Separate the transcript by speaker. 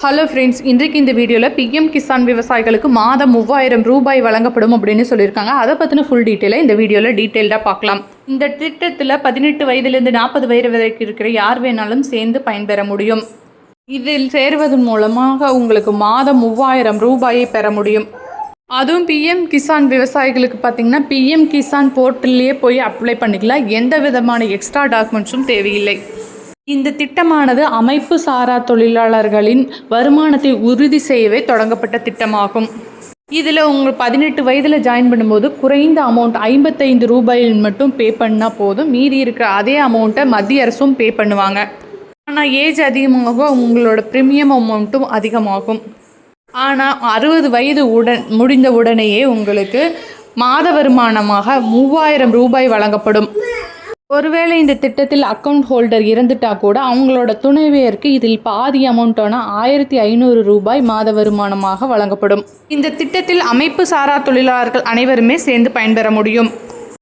Speaker 1: Hello friends, இன்றைக்கு இந்த வீடியோவில் பிஎம் கிசான் விவசாயிகளுக்கு மாதம் 3000 ரூபாய் வழங்கப்படும் அப்படின்னு சொல்லியிருக்காங்க. அதை பற்றின ஃபுல் டீட்டெயிலை இந்த வீடியோவில் டீட்டெயில்டாக பார்க்கலாம். இந்த திட்டத்தில் 18 வயதிலிருந்து 40 வயது வரைக்கும் இருக்கிற யார் வேணாலும் சேர்ந்து பயன்பெற முடியும். இதில் சேருவதன் மூலமாக உங்களுக்கு மாதம் 3000 ரூபாயை பெற முடியும். அதுவும் பிஎம் கிசான் விவசாயிகளுக்கு பார்த்திங்கன்னா பிஎம் கிசான் போர்ட்டல்லையே போய் அப்ளை பண்ணிக்கலாம். எந்த விதமான எக்ஸ்ட்ரா டாக்குமெண்ட்ஸும் தேவையில்லை. இந்த திட்டமானது அமைப்பு சாரா தொழிலாளர்களின் வருமானத்தை உறுதி செய்யவே தொடங்கப்பட்ட திட்டமாகும். இதில் உங்கள் 18 வயதில் ஜாயின் பண்ணும்போது குறைந்த அமௌண்ட் 55 ரூபாயில் மட்டும் பே பண்ணால் போதும். மீதி இருக்கிற அதே அமௌண்ட்டை மத்திய அரசும் பே பண்ணுவாங்க. ஆனால் ஏஜ் அதிகமாக உங்களோட ப்ரீமியம் அமௌண்ட்டும் அதிகமாகும். ஆனால் 60 வயது முடிந்த உடனேயே உங்களுக்கு மாத வருமானமாக 3000 ரூபாய் வழங்கப்படும். ஒருவேளை இந்த திட்டத்தில் அக்கவுண்ட் ஹோல்டர் இறந்துட்டா கூட அவங்களோட துணைவியருக்கு இதில் பாதி அமௌண்ட்டான 1500 ரூபாய் மாத வருமானமாக வழங்கப்படும். இந்த திட்டத்தில் அமைப்பு சாரா தொழிலாளர்கள் அனைவருமே சேர்ந்து பயன்பெற முடியும்.